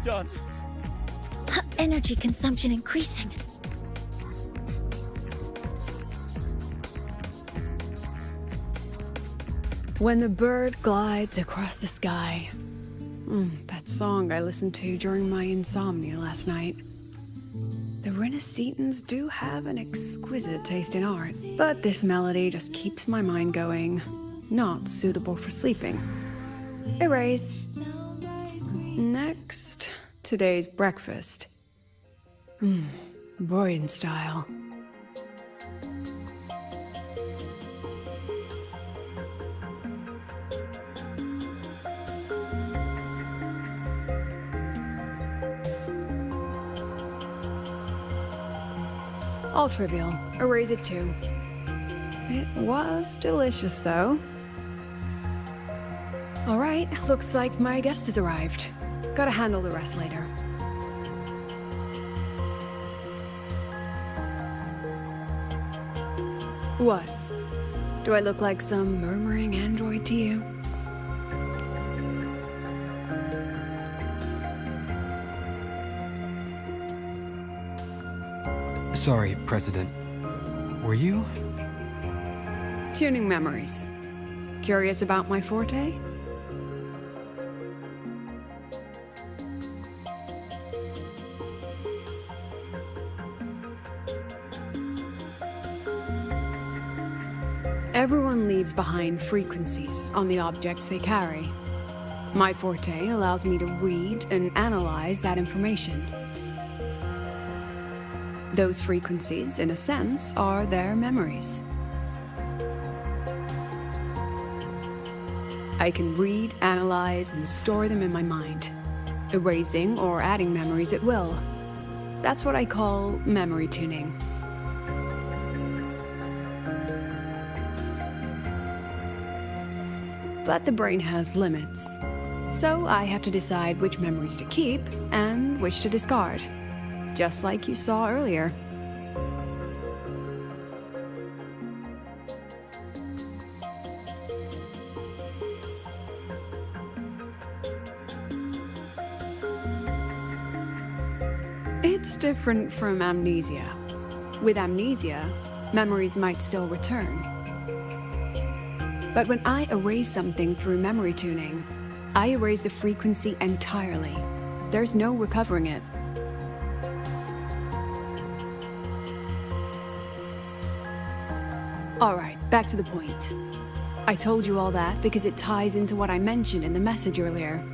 done? Energy consumption increasing. When the bird glides across the sky. That song I listened to during my insomnia last night. The Renaissance do have an exquisite taste in art, but this melody just keeps my mind going. Not suitable for sleeping. Erase. Next, today's breakfast. Boyan style. All trivial. Erase it too. It was delicious, though. Alright, looks like my guest has arrived. Gotta handle the rest later. What? Do I look like some murmuring android to you? Sorry, President. Were you? Tuning memories. Curious about my forte? Everyone leaves behind frequencies on the objects they carry. My forte allows me to read and analyze that information. Those frequencies, in a sense, are their memories. I can read, analyze, and store them in my mind, erasing or adding memories at will. That's what I call memory tuning. But the brain has limits, so I have to decide which memories to keep and which to discard, just like you saw earlier. It's different from amnesia. With amnesia, memories might still return. But when I erase something through memory tuning, I erase the frequency entirely. There's no recovering it. Alright, back to the point. I told you all that because it ties into what I mentioned in the message earlier.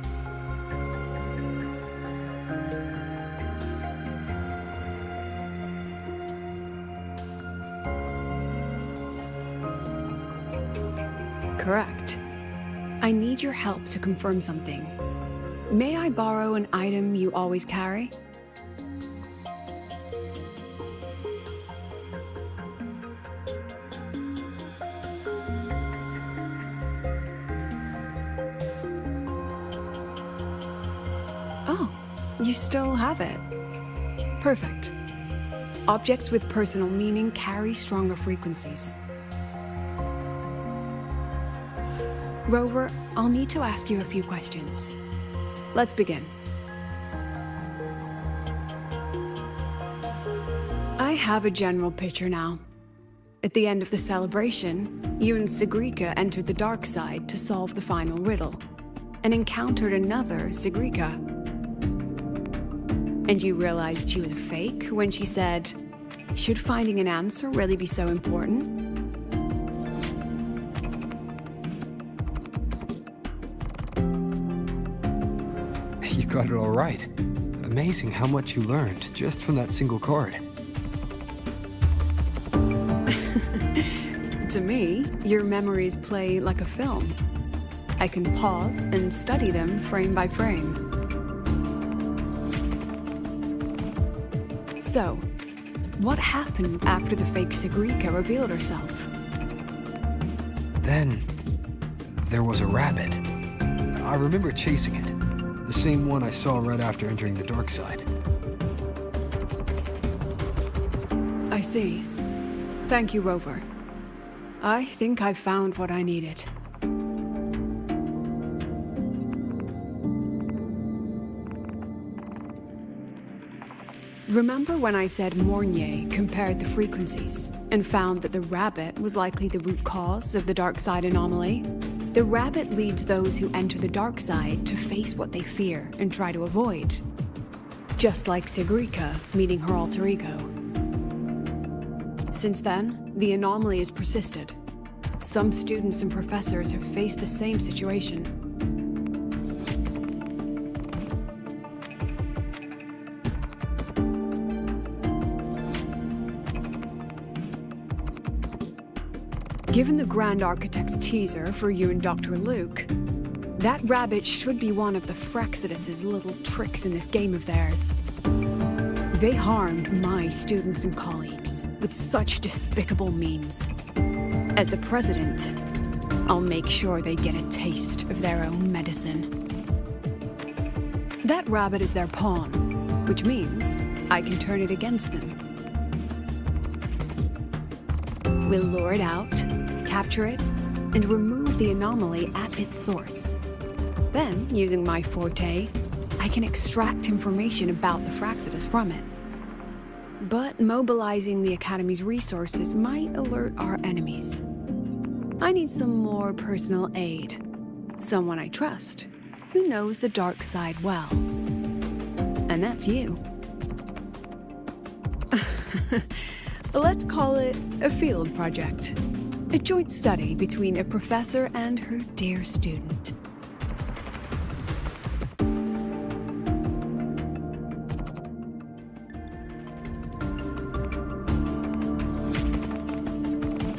Correct. I need your help to confirm something. May I borrow an item you always carry? Oh, you still have it. Perfect. Objects with personal meaning carry stronger frequencies. Rover, I'll need to ask you a few questions. Let's begin. I have a general picture now. At the end of the celebration, you and Segue entered the dark side to solve the final riddle, and encountered another Segue. And you realized she was a fake when she said, "Should finding an answer really be so important?" You got it all right. Amazing how much you learned just from that single card. To me, your memories play like a film. I can pause and study them frame by frame. So, what happened after the fake Segue revealed herself? Then, there was a rabbit. I remember chasing it. The same one I saw right after entering the dark side. I see. Thank you, Rover. I think I've found what I needed. Remember when I said Mornier compared the frequencies and found that the rabbit was likely the root cause of the dark side anomaly? The rabbit leads those who enter the dark side to face what they fear and try to avoid. Just like Segue meeting her alter ego. Since then, the anomaly has persisted. Some students and professors have faced the same situation. Given the Grand Architect's teaser for you and Dr. Luke, that rabbit should be one of the Frexidus' little tricks in this game of theirs. They harmed my students and colleagues with such despicable means. As the president, I'll make sure they get a taste of their own medicine. That rabbit is their pawn, which means I can turn it against them. We'll lure it out, capture it, and remove the anomaly at its source. Then, using my forte, I can extract information about the Frexidus from it. But mobilizing the Academy's resources might alert our enemies. I need some more personal aid. Someone I trust, who knows the dark side well. And that's you. Let's call it a field project. A joint study between a professor and her dear student.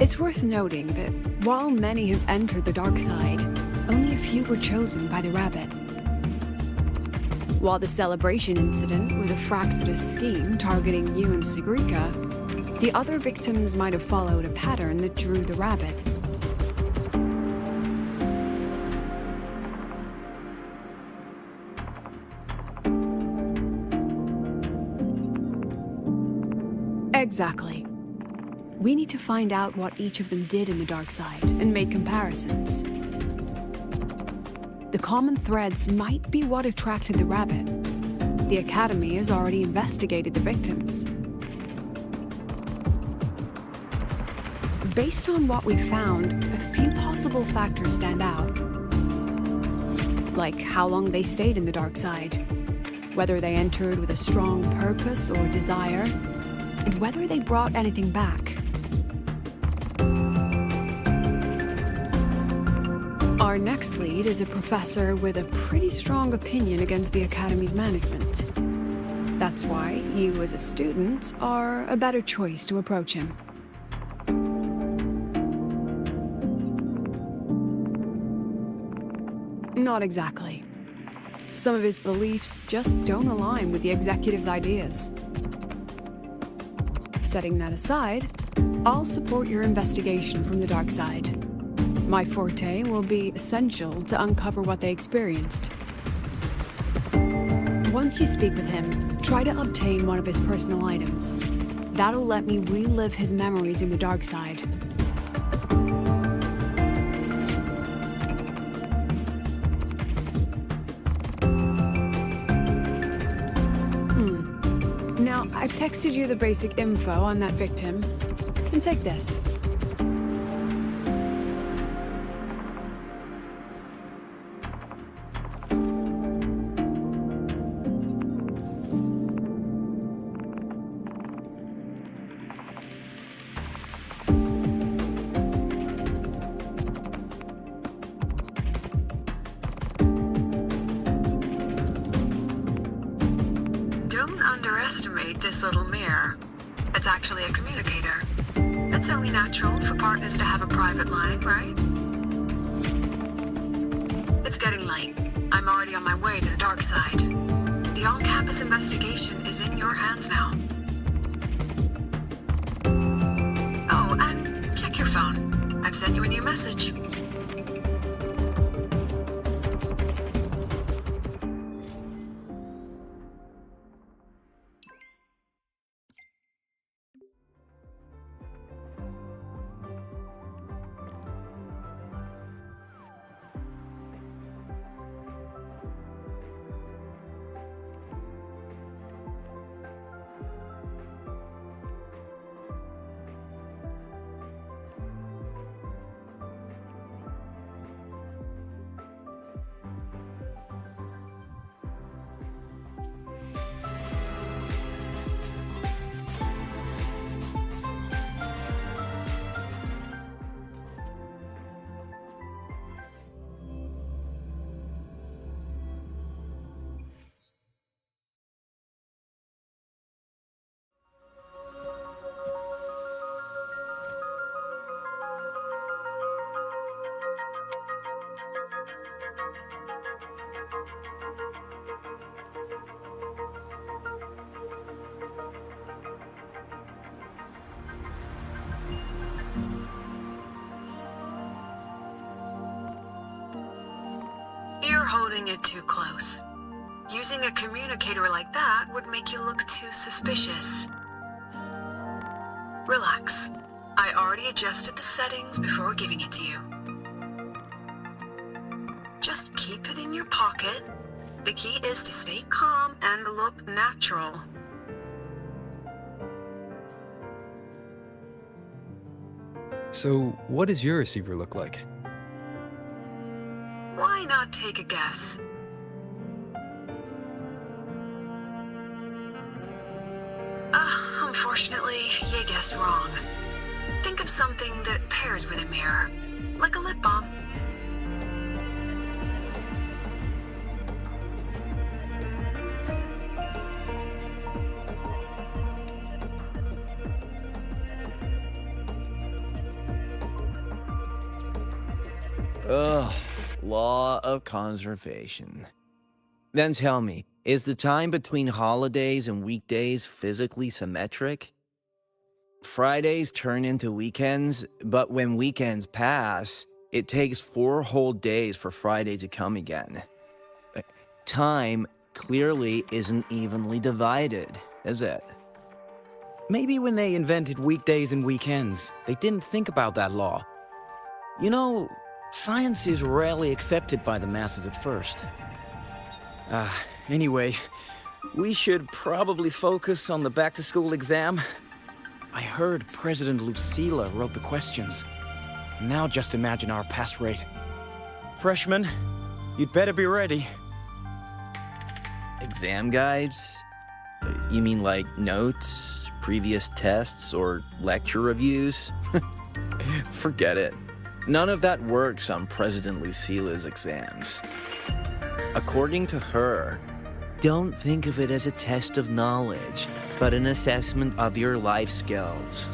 It's worth noting that while many have entered the dark side, only a few were chosen by the rabbit. While the celebration incident was a Frexidus scheme targeting you and Segue, the other victims might have followed a pattern that drew the rabbit. Exactly. We need to find out what each of them did in the dark side and make comparisons. The common threads might be what attracted the rabbit. The Academy has already investigated the victims. Based on what we found, a few possible factors stand out. Like how long they stayed in the dark side, whether they entered with a strong purpose or desire, and whether they brought anything back. Our next lead is a professor with a pretty strong opinion against the Academy's management. That's why you as a student are a better choice to approach him. Not exactly. Some of his beliefs just don't align with the executive's ideas. Setting that aside, I'll support your investigation from the dark side. My forte will be essential to uncover what they experienced. Once you speak with him, try to obtain one of his personal items. That'll let me relive his memories in the dark side. Now, I've texted you the basic info on that victim. And take this. Don't underestimate this little mirror. It's actually a communicator. It's only natural for partners to have a private line, right? It's getting late. I'm already on my way to the dark side. The on-campus investigation is in your hands now. Oh, and check your phone. I've sent you a new message. holding it too close. Using a communicator like that would make you look too suspicious. Relax. I already adjusted the settings before giving it to you. Just keep it in your pocket. The key is to stay calm and look natural. So, what does your receiver look like? Why not take a guess? Unfortunately, you guessed wrong. Think of something that pairs with a mirror, like a lip balm. Ugh, law of conservation. Then tell me, is the time between holidays and weekdays physically symmetric? Fridays turn into weekends, but when weekends pass, it takes 4 whole days for Friday to come again. Time clearly isn't evenly divided, is it? Maybe when they invented weekdays and weekends, they didn't think about that law. You know, science is rarely accepted by the masses at first. Anyway, we should probably focus on the back-to-school exam. I heard President Lucilla wrote the questions. Now just imagine our pass rate. Freshmen, you'd better be ready. Exam guides? You mean like notes, previous tests, or lecture reviews? Forget it. None of that works on President Lucilla's exams. According to her, don't think of it as a test of knowledge, but an assessment of your life skills.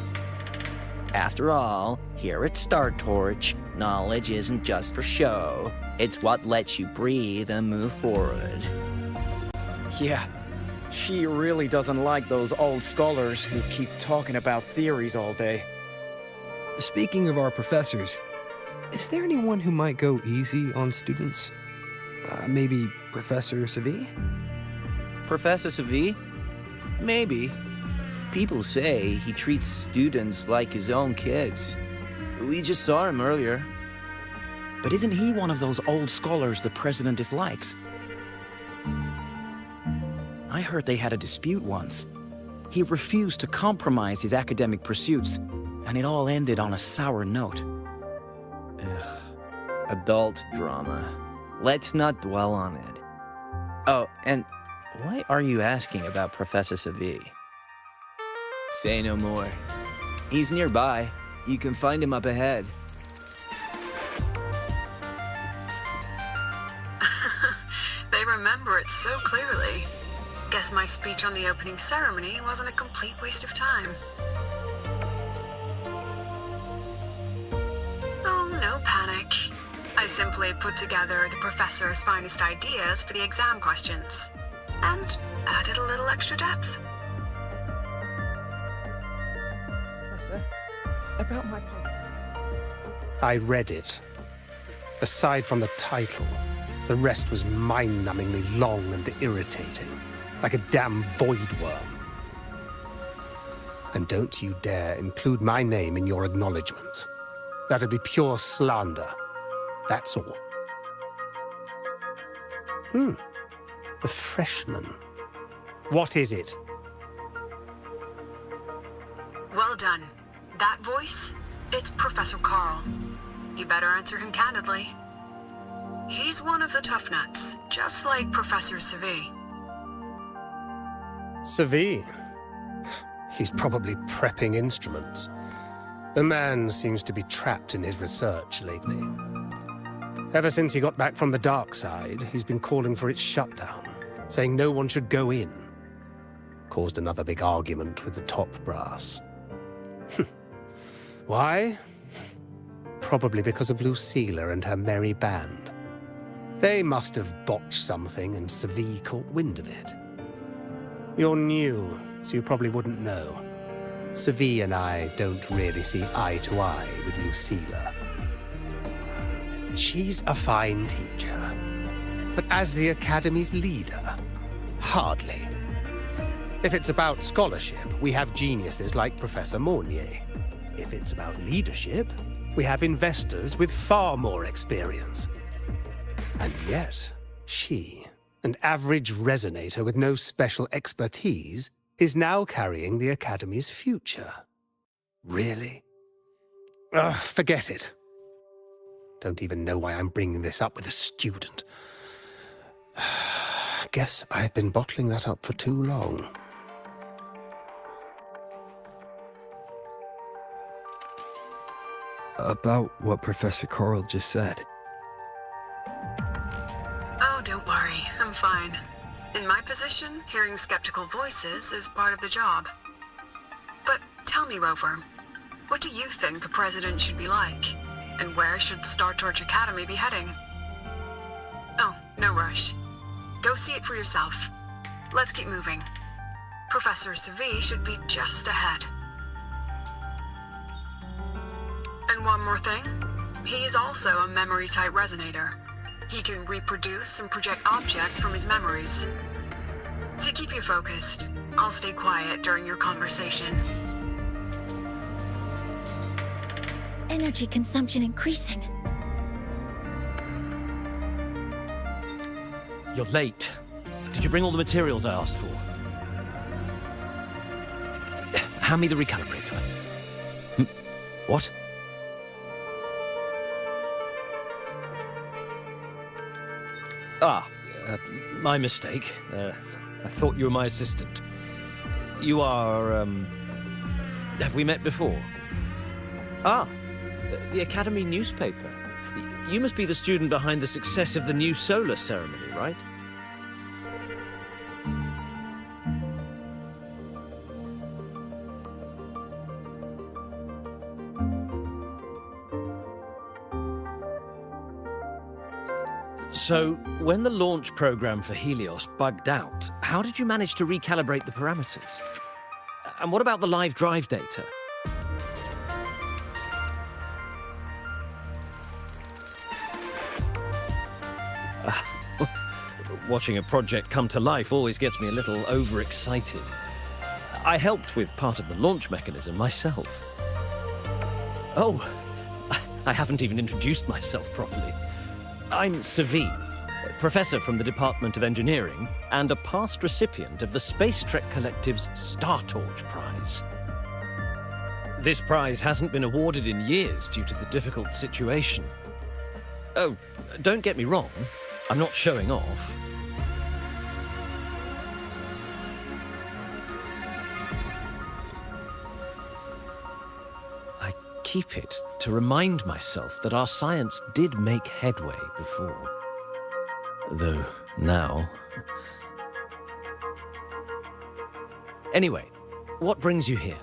After all, here at Star Torch, knowledge isn't just for show. It's what lets you breathe and move forward. Yeah, she really doesn't like those old scholars who keep talking about theories all day. Speaking of our professors, is there anyone who might go easy on students? Maybe Professor Segue? Professor Segue? Maybe. People say he treats students like his own kids. We just saw him earlier. But isn't he one of those old scholars the president dislikes? I heard they had a dispute once. He refused to compromise his academic pursuits, and it all ended on a sour note. Ugh. Adult drama. Let's not dwell on it. Oh, and why are you asking about Professor Segue? Say no more. He's nearby. You can find him up ahead. They remember it so clearly. Guess my speech on the opening ceremony wasn't a complete waste of time. Oh, no panic. I simply put together the professor's finest ideas for the exam questions, and added a little extra depth. Professor, about my paper. I read it. Aside from the title, the rest was mind-numbingly long and irritating, like a damn void worm. And don't you dare include my name in your acknowledgement. That'd be pure slander. That's all. The freshman. What is it? Well done. That voice? It's Professor Carl. You better answer him candidly. He's one of the tough nuts, just like Professor Segue. Segue? He's probably prepping instruments. The man seems to be trapped in his research lately. Ever since he got back from the dark side, he's been calling for its shutdown, saying no one should go in. Caused another big argument with the top brass. Why? Probably because of Lucilla and her merry band. They must have botched something and Segue caught wind of it. You're new, so you probably wouldn't know. Segue and I don't really see eye to eye with Lucilla. She's a fine teacher. But as the Academy's leader? Hardly. If it's about scholarship, we have geniuses like Professor Mornier. If it's about leadership, we have investors with far more experience. And yet, she, an average resonator with no special expertise, is now carrying the Academy's future. Really? Ugh, forget it. Don't even know why I'm bringing this up with a student. Guess I've been bottling that up for too long. About what Professor Carl just said. Oh, don't worry. I'm fine. In my position, hearing skeptical voices is part of the job. But tell me, Rover, what do you think a president should be like? And where should Star Torch Academy be heading? Oh, no rush. Go see it for yourself. Let's keep moving. Professor Segue should be just ahead. And one more thing. He is also a memory-type resonator. He can reproduce and project objects from his memories. To keep you focused, I'll stay quiet during your conversation. Energy consumption increasing. You're late. Did you bring all the materials I asked for? Hand me the recalibrator. What? My mistake. I thought you were my assistant. You are, have we met before? The Academy newspaper. You must be the student behind the success of the new solar ceremony, right? So, when the launch program for Helios bugged out, how did you manage to recalibrate the parameters? And what about the live drive data? Watching a project come to life always gets me a little overexcited. I helped with part of the launch mechanism myself. Oh, I haven't even introduced myself properly. I'm Segue, professor from the Department of Engineering and a past recipient of the Space Trek Collective's Star Torch Prize. This prize hasn't been awarded in years due to the difficult situation. Oh, don't get me wrong, I'm not showing off. Keep it to remind myself that our science did make headway before. Though now... Anyway, what brings you here?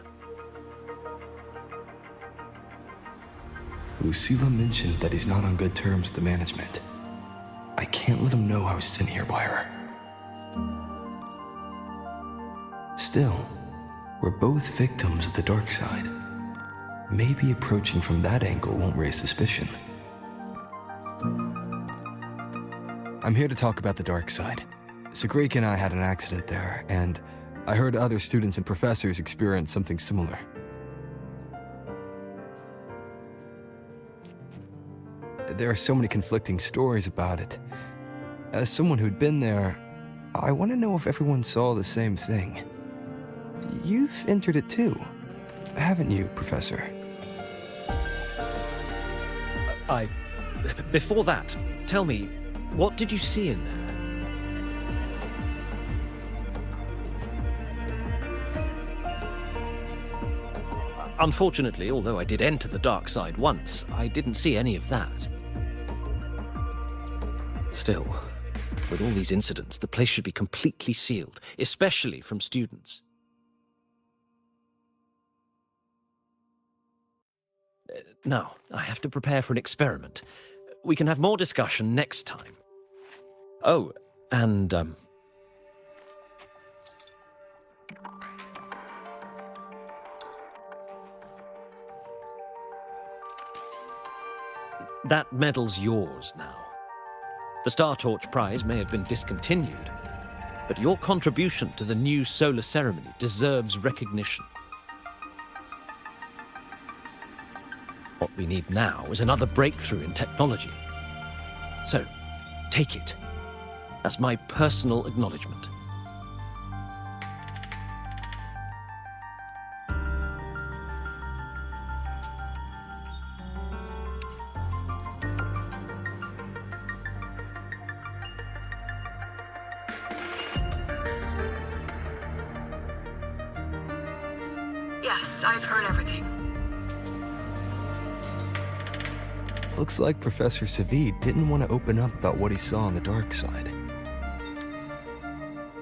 Lucilla mentioned that he's not on good terms with the management. I can't let him know I was sent here by her. Still, we're both victims of the dark side. Maybe approaching from that angle won't raise suspicion. I'm here to talk about the dark side. Segue and I had an accident there, and I heard other students and professors experience something similar. There are so many conflicting stories about it. As someone who'd been there, I want to know if everyone saw the same thing. You've entered it too, haven't you, Professor? Before that, tell me, what did you see in there? Unfortunately, although I did enter the dark side once, I didn't see any of that. Still, with all these incidents, the place should be completely sealed, especially from students. Now, I have to prepare for an experiment. We can have more discussion next time. Oh, and, that medal's yours now. The Star Torch Prize may have been discontinued, but your contribution to the new solar ceremony deserves recognition. What we need now is another breakthrough in technology. So, take it as my personal acknowledgement. Yes, I've heard everything. Looks like Professor Segue didn't want to open up about what he saw on the dark side.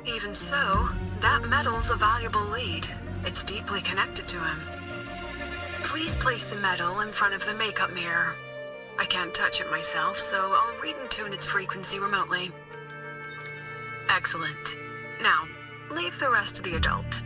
Even so, that medal's a valuable lead. It's deeply connected to him. Please place the medal in front of the makeup mirror. I can't touch it myself, so I'll read and tune its frequency remotely. Excellent. Now, leave the rest to the adult.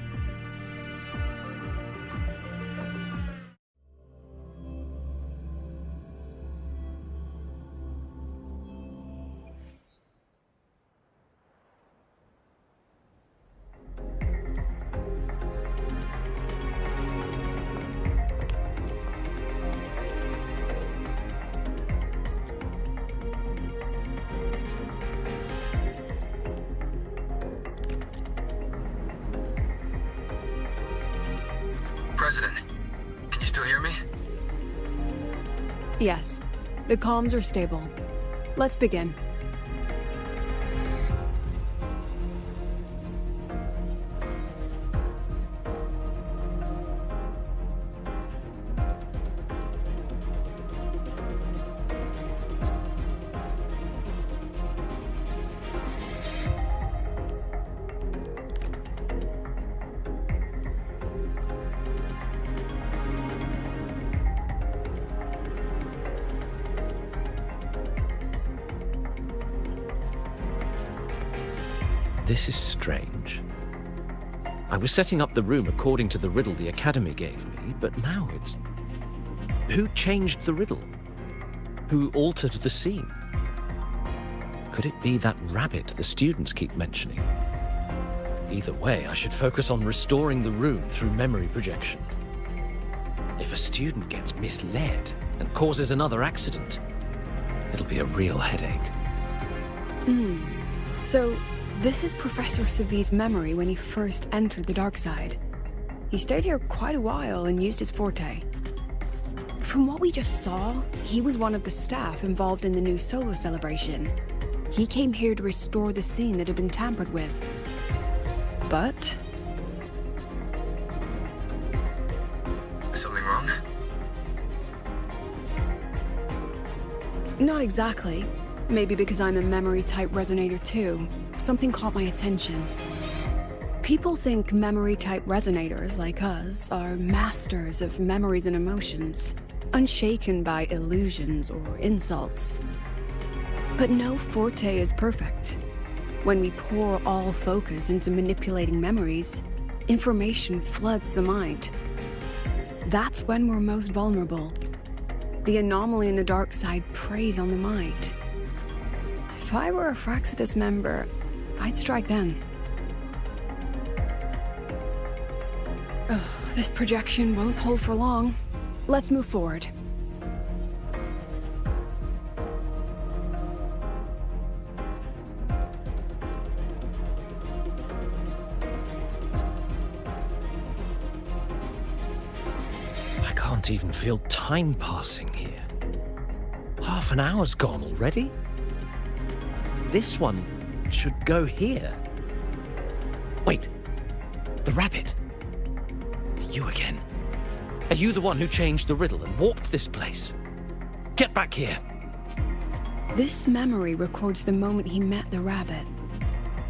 President, can you still hear me? Yes, the comms are stable. Let's begin. This is strange. I was setting up the room according to the riddle the Academy gave me, but now it's... Who changed the riddle? Who altered the scene? Could it be that rabbit the students keep mentioning? Either way, I should focus on restoring the room through memory projection. If a student gets misled and causes another accident, it'll be a real headache. So, this is Professor Segue's memory when he first entered the dark side. He stayed here quite a while and used his forte. From what we just saw, he was one of the staff involved in the new solar celebration. He came here to restore the scene that had been tampered with. But... Something wrong? not exactly. Maybe because I'm a memory-type resonator too. Something caught my attention. People think memory-type resonators like us are masters of memories and emotions, unshaken by illusions or insults. But no forte is perfect. When we pour all focus into manipulating memories, information floods the mind. That's when we're most vulnerable. The anomaly in the dark side preys on the mind. If I were a Fraxidus member, I'd strike then. This projection won't hold for long. Let's move forward. I can't even feel time passing here. Half an hour's gone already? This one should go here. Wait, the rabbit. You again. Are you the one who changed the riddle and warped this place? Get back here. This memory records the moment he met the rabbit.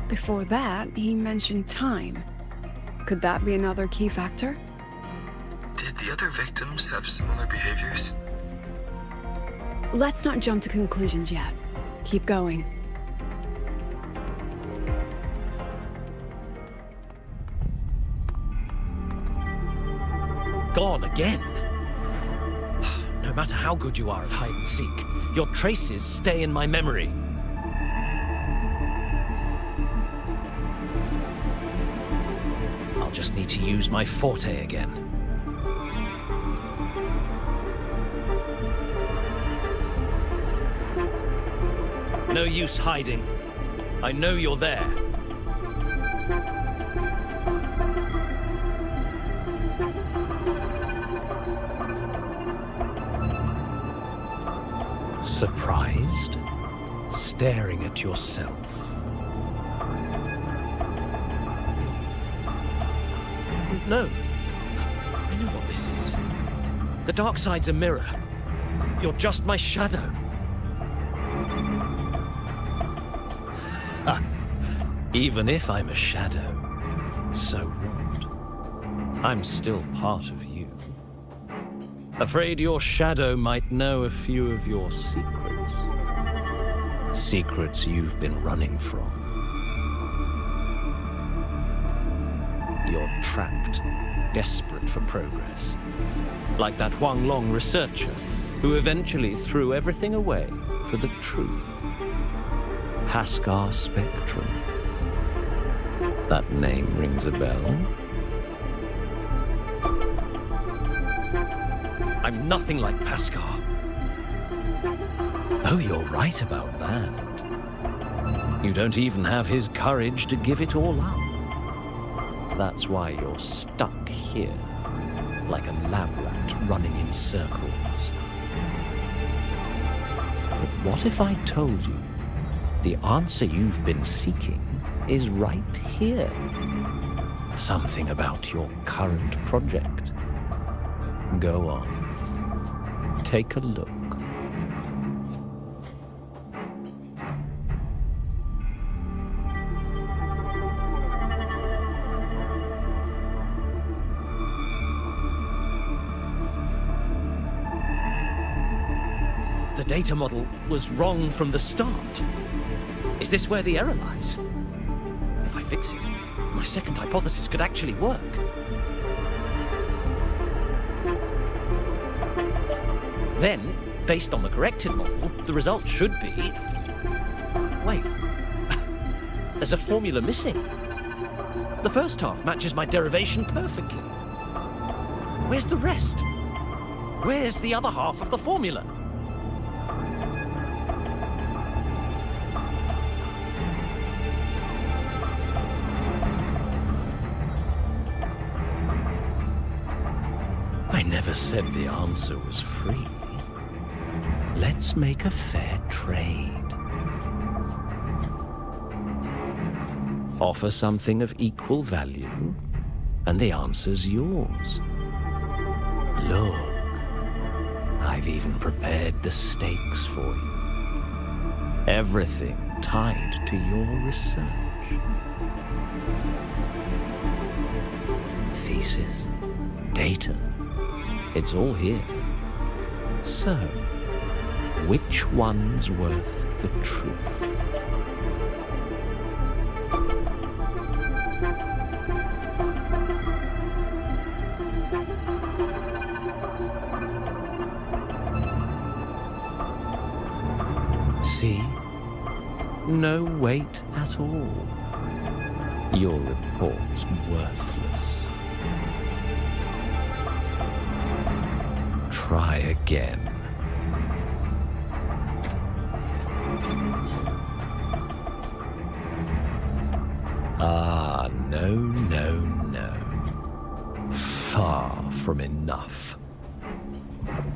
Before that, he mentioned time. Could that be another key factor? Did the other victims have similar behaviors? Let's not jump to conclusions yet. Keep going. Gone again. No matter how good you are at hide and seek, your traces stay in my memory. just need to use my forte again. No use hiding. I know you're there. Surprised? Staring at yourself. No. I know what this is. The dark side's a mirror. You're just my shadow. Ha. Even if I'm a shadow, so what? I'm still part of you. Afraid your shadow might know a few of your secrets. Secrets you've been running from. You're trapped, desperate for progress. Like that Huang Long researcher who eventually threw everything away for the truth. Haskar Spectrum. That name rings a bell. I'm nothing like Haskar. Oh, you're right about that. You don't even have his courage to give it all up. That's why you're stuck here, like a lab rat running in circles. But what if I told you the answer you've been seeking is right here? Something about your current project. Go on. Take a look. The data model was wrong from the start. Is this where the error lies? If I fix it, my second hypothesis could actually work. Then, based on the corrected model, the result should be... Wait. There's a formula missing. The first half matches my derivation perfectly. Where's the rest? Where's the other half of the formula? I never said the answer was free. Let's make a fair trade. Offer something of equal value, and the answer's yours. Look, I've even prepared the stakes for you. Everything tied to your research. Thesis, data, it's all here. So, which one's worth the truth? See? No weight at all. Your report's worthless. Try again. Ah, no, no, no. Far from enough.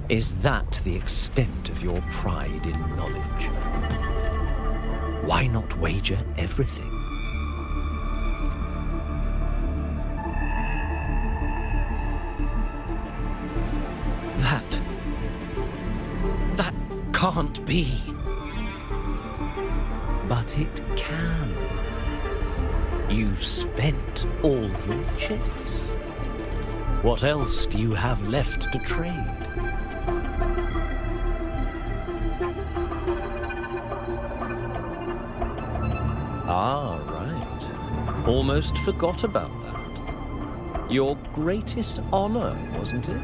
Is that the extent of your pride in knowledge? Why not wager everything? That can't be. But it can. You've spent all your chips. What else do you have left to trade? Ah, right. Almost forgot about that. Your greatest honor, wasn't it?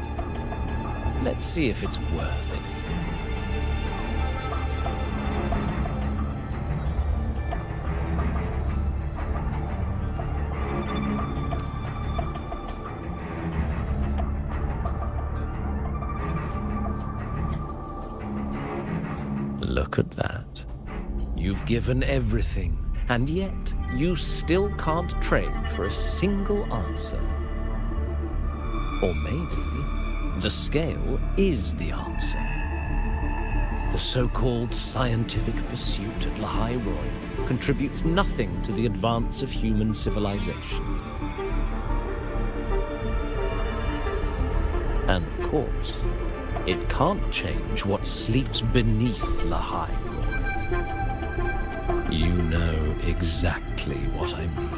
Let's see if it's worth anything. Look at that. You've given everything, and yet you still can't trade for a single answer. Or maybe the scale is the answer. The so-called scientific pursuit at Lahai-Roi contributes nothing to the advance of human civilization. And of course, it can't change what sleeps beneath Lahai-Roi. You know exactly what I mean.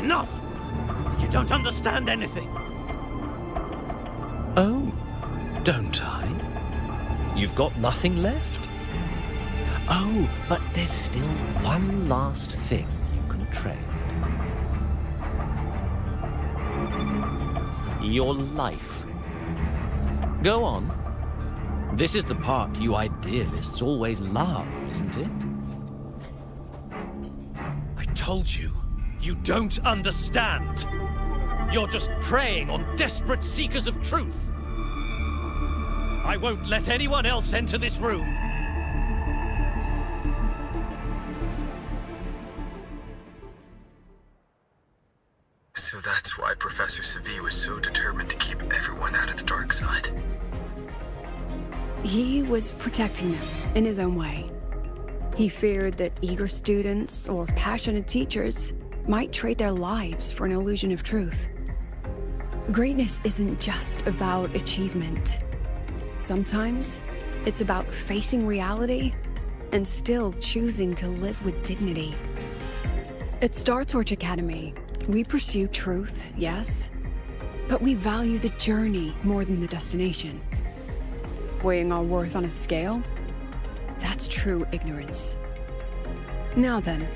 Enough! You don't understand anything. Oh, don't I? You've got nothing left? Oh, but there's still one last thing you can trade. Your life. Go on. This is the part you idealists always love, isn't it? I told you, you don't understand. You're just preying on desperate seekers of truth. I won't let anyone else enter this room. So that's why Professor Segue was so determined to keep everyone out of the dark side. He was protecting them in his own way. He feared that eager students or passionate teachers might trade their lives for an illusion of truth. Greatness isn't just about achievement. Sometimes it's about facing reality and still choosing to live with dignity. At Star Torch Academy, we pursue truth, yes, but we value the journey more than the destination. Weighing our worth on a scale? That's true ignorance. Now then,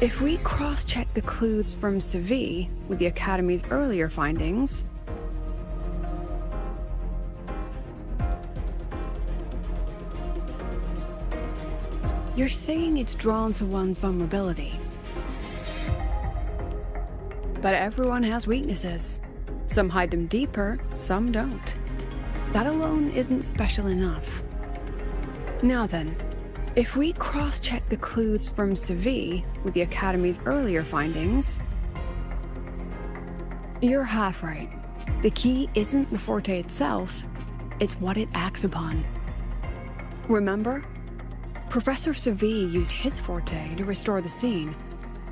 if we cross-check the clues from Segue with the Academy's earlier findings, you're saying it's drawn to one's vulnerability. But everyone has weaknesses. Some hide them deeper, some don't. That alone isn't special enough. Now then, if we cross-check the clues from Segue with the Academy's earlier findings, you're half right. The key isn't the forte itself, it's what it acts upon. Remember? Professor Segue used his forte to restore the scene,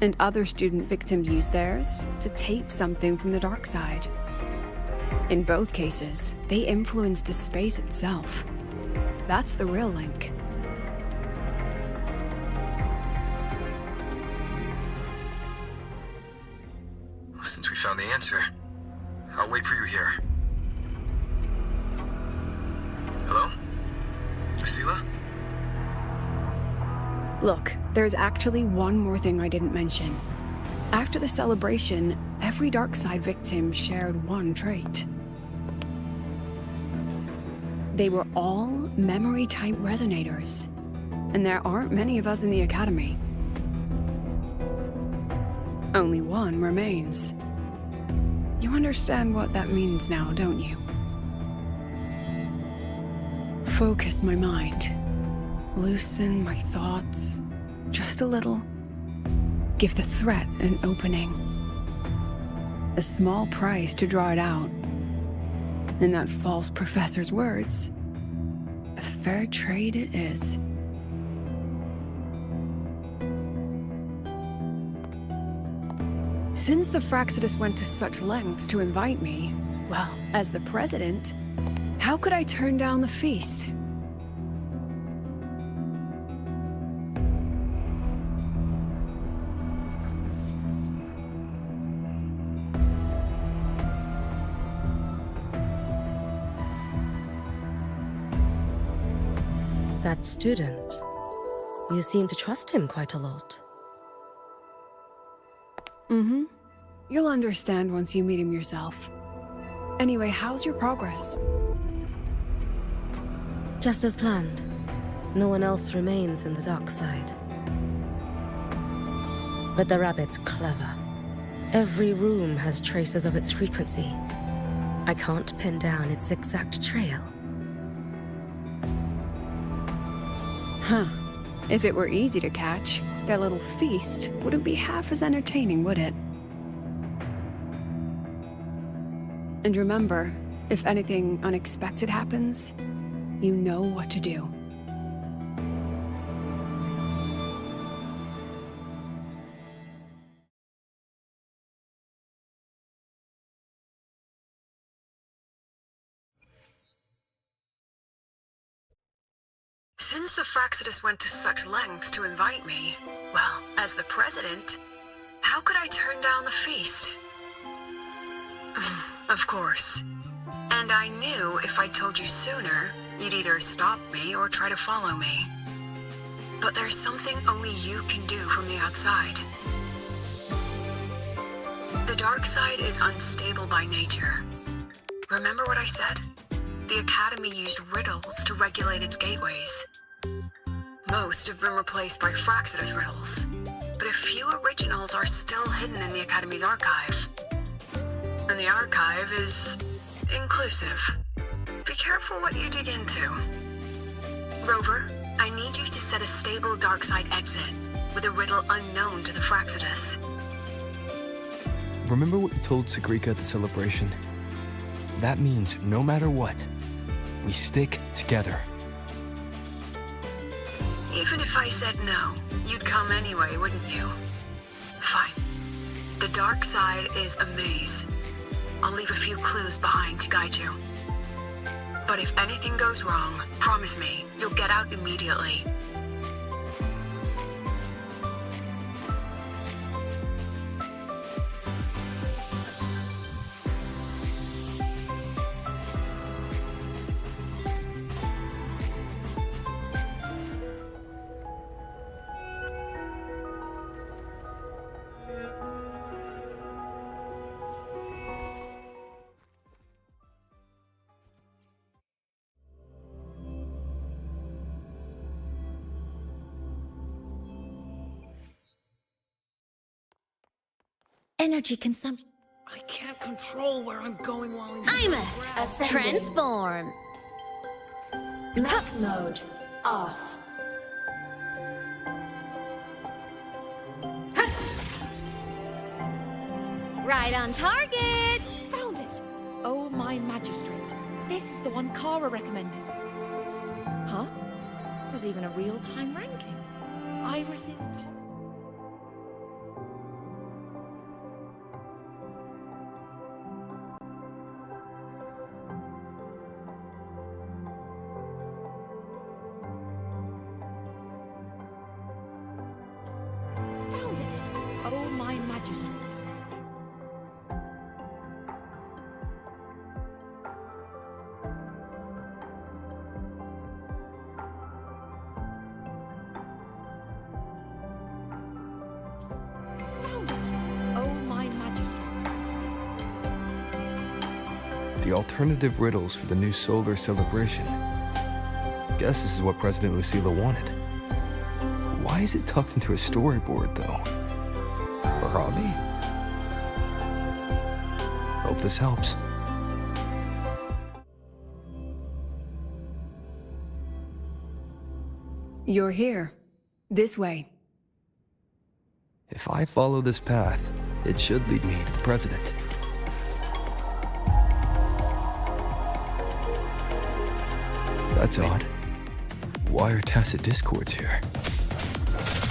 and other student victims used theirs to take something from the dark side. In both cases, they influenced the space itself. That's the real link. Since we found the answer, I'll wait for you here. Hello? Lucilla? Look, there's actually one more thing I didn't mention. After the celebration, every Darkside victim shared one trait. They were all memory-type resonators, and there aren't many of us in the Academy. Only one remains. You understand what that means now, don't you? Focus my mind. Loosen my thoughts. Just a little. Give the threat an opening. A small price to draw it out. In that false professor's words, a fair trade it is. Since the Fraxidus went to such lengths to invite me, well, as the president, how could I turn down the feast? That student, you seem to trust him quite a lot. Mm-hmm. You'll understand once you meet him yourself. Anyway, how's your progress? Just as planned. No one else remains in the dark side. But the rabbit's clever. Every room has traces of its frequency. I can't pin down its exact trail, Huh. If it were easy to catch, that little feast wouldn't be half as entertaining, would it? And remember, if anything unexpected happens, you know what to do. Since the Fraxidus went to such lengths to invite me, well, as the president, how could I turn down the feast? Of course. And I knew if I told you sooner, you'd either stop me or try to follow me. But there's something only you can do from the outside. The dark side is unstable by nature. Remember what I said? The Academy used riddles to regulate its gateways. Most have been replaced by Fraxidus riddles, but a few originals are still hidden in the Academy's archive. And the archive is inclusive. Be careful what you dig into. Rover, I need you to set a stable dark side exit with a riddle unknown to the Fraxidus. Remember what you told Segue at the celebration? That means no matter what, we stick together. Even if I said no, you'd come anyway, wouldn't you? Fine. The dark side is a maze. I'll leave a few clues behind to guide you. But if anything goes wrong, promise me, you'll get out immediately. Energy consumption. I can't control where I'm going while I'm a transform. Mech mode off. Right on target. Found it! Oh, my magistrate. This is the one KURO recommended. Huh? There's even a real-time ranking. Iris' top. Found it! Oh, my magistrate. Found it! Oh, my magistrate. The alternative riddles for the new solar celebration. Guess this is what President Lucilla wanted. Why is it tucked into a storyboard, though? Her hobby? Hope this helps. You're here. This way. If I follow this path, it should lead me to the president. That's odd. Why are tacit discords here?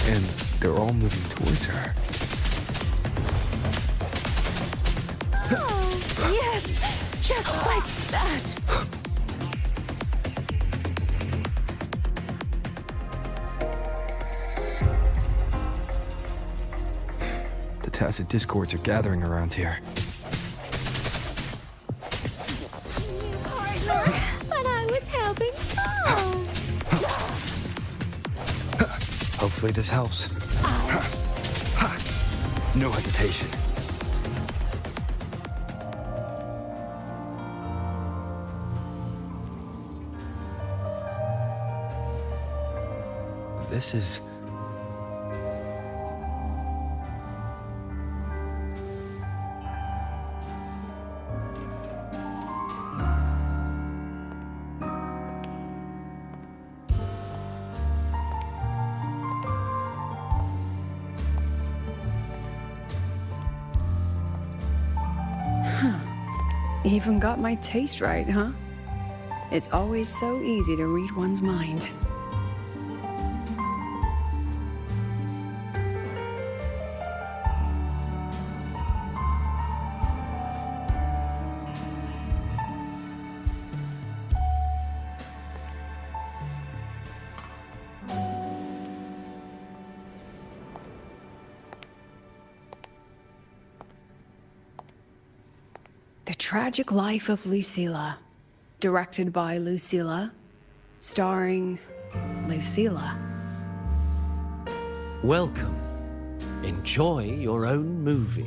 And they're all moving towards her. Oh, yes! Just like that! The tacit discords are gathering around here. Partner, but I was helping. Oh. Hopefully this helps. No hesitation. This is... Even got my taste right, huh? It's always so easy to read one's mind. The Tragic Life of Lucilla. Directed by Lucilla. Starring Lucilla. Welcome. Enjoy your own movie.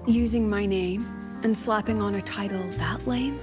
Using my name and slapping on a title that lame?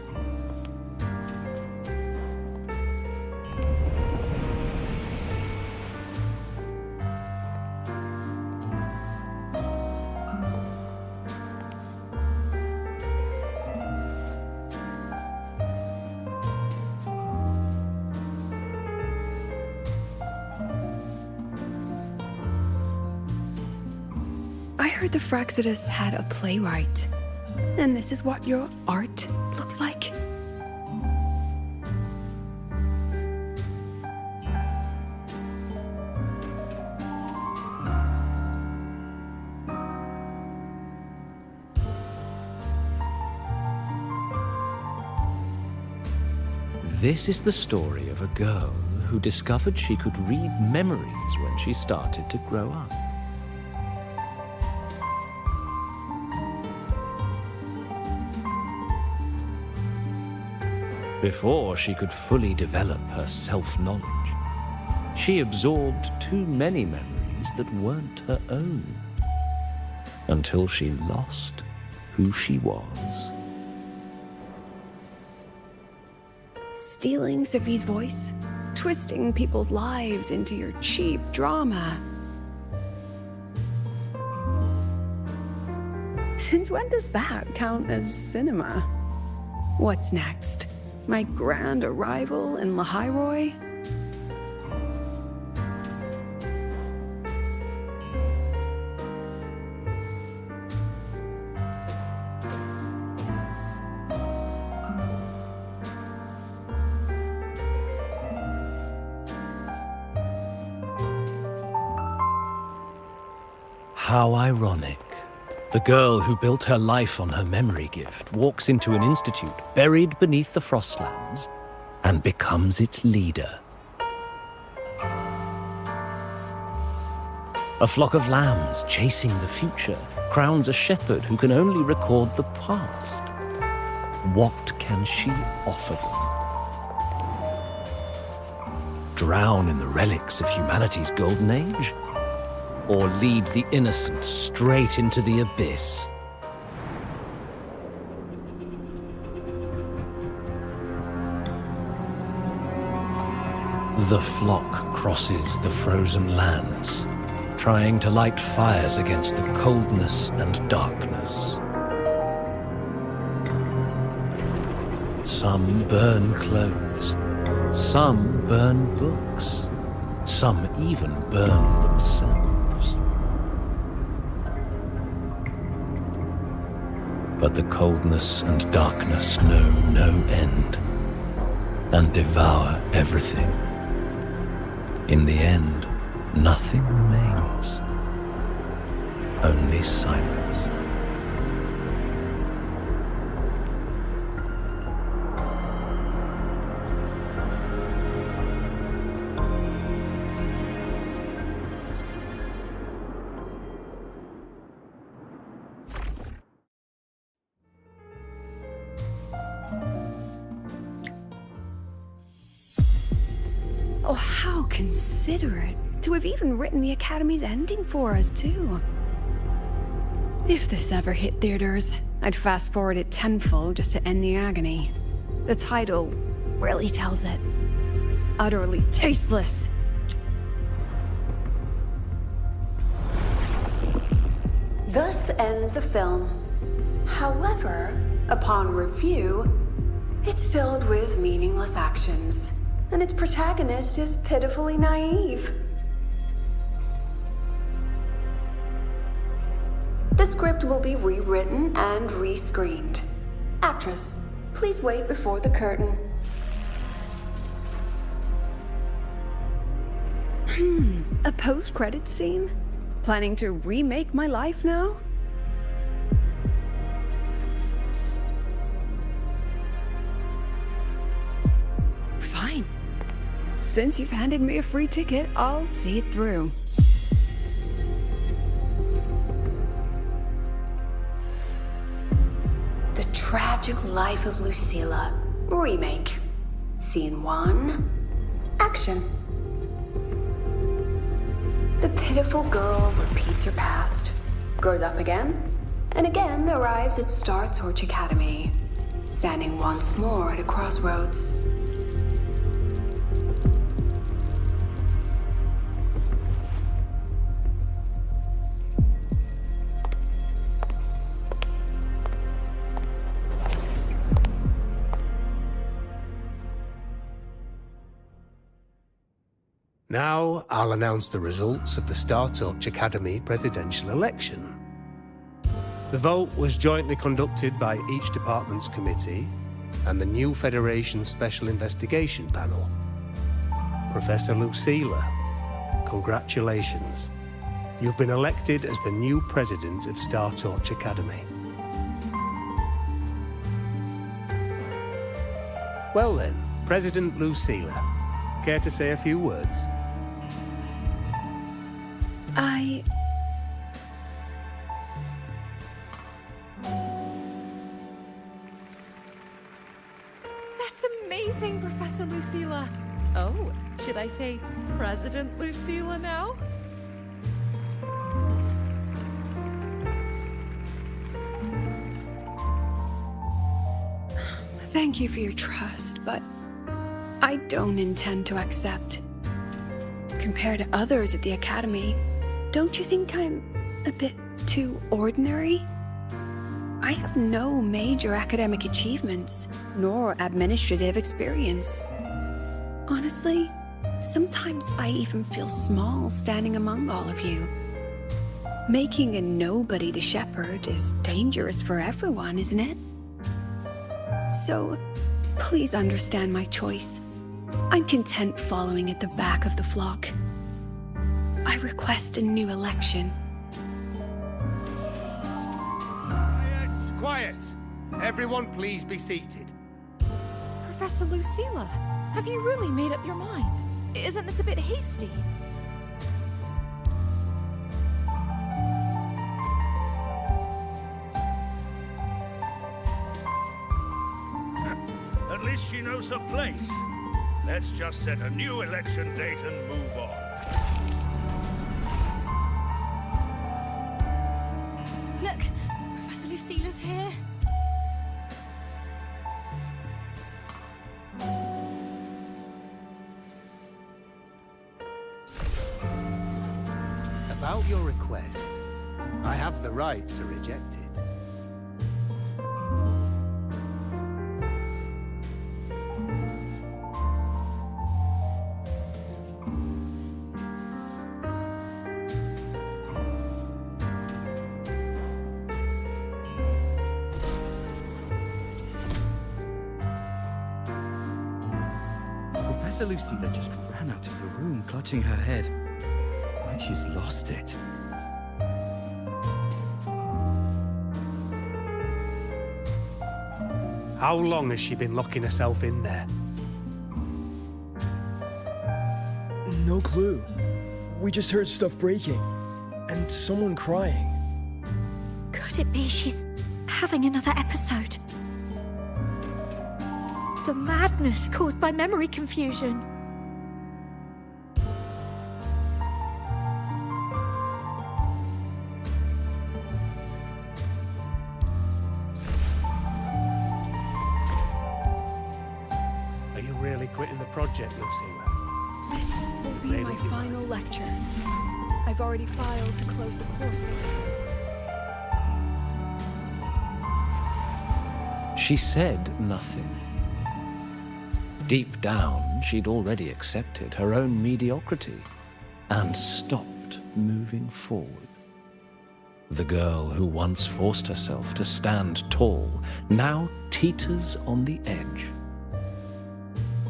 I heard the Fraxidus had a playwright. And this is what your art looks like? This is the story of a girl who discovered she could read memories when she started to grow up. Before she could fully develop her self-knowledge, she absorbed too many memories that weren't her own, until she lost who she was. Stealing Sophie's voice? Twisting people's lives into your cheap drama? Since when does that count as cinema? What's next? My grand arrival in Lahai-Roi? How ironic. The girl who built her life on her memory gift walks into an institute buried beneath the Frostlands and becomes its leader. A flock of lambs chasing the future crowns a shepherd who can only record the past. What can she offer them? Drown in the relics of humanity's golden age? Or lead the innocent straight into the abyss? The flock crosses the frozen lands, trying to light fires against the coldness and darkness. Some burn clothes, some burn books, some even burn themselves. But the coldness and darkness know no end, and devour everything. In the end, nothing remains, only silence. Oh, how considerate to have even written the Academy's ending for us, too. If this ever hit theaters, I'd fast forward it tenfold just to end the agony. The title really tells it. Utterly tasteless. Thus ends the film. However, upon review, it's filled with meaningless actions, and its protagonist is pitifully naive. script will be rewritten and rescreened. Actress, please wait before the curtain. A post-credit scene? Planning to remake my life now? Fine. Since you've handed me a free ticket, I'll see it through. The Tragic Life of Lucilla. Remake. Scene 1. Action. The pitiful girl repeats her past, grows up again, and again arrives at Star Torch Academy, standing once more at a crossroads. Now, I'll announce the results of the Star Torch Academy presidential election. The vote was jointly conducted by each department's committee and the new Federation Special Investigation Panel. Professor Lucilla, congratulations. You've been elected as the new president of Star Torch Academy. Well then, President Lucilla, care to say a few words? That's amazing, Professor Lucilla. Oh, should I say President Lucilla now? Thank you for your trust, but I don't intend to accept. Compared to others at the Academy, don't you think I'm a bit too ordinary? I have no major academic achievements, nor administrative experience. Honestly, sometimes I even feel small standing among all of you. Making a nobody the shepherd is dangerous for everyone, isn't it? So, please understand my choice. I'm content following at the back of the flock. I request a new election. Quiet, quiet. Everyone please be seated. Professor Lucilla, have you really made up your mind? Isn't this a bit hasty? At least she knows her place. Let's just set a new election date and move on. Look, Professor Lucilla's here. About your request, I have the right to reject it. Professor Lucilla just ran out of the room, clutching her head. Like she's lost it. How long has she been locking herself in there? No clue. We just heard stuff breaking. And someone crying. Could it be she's having another episode? The madness caused by memory confusion. Are you really quitting the project, Lucilla? This will be my final lecture. I've already filed to close the course next week. She said nothing. Deep down, she'd already accepted her own mediocrity and stopped moving forward. The girl who once forced herself to stand tall now teeters on the edge.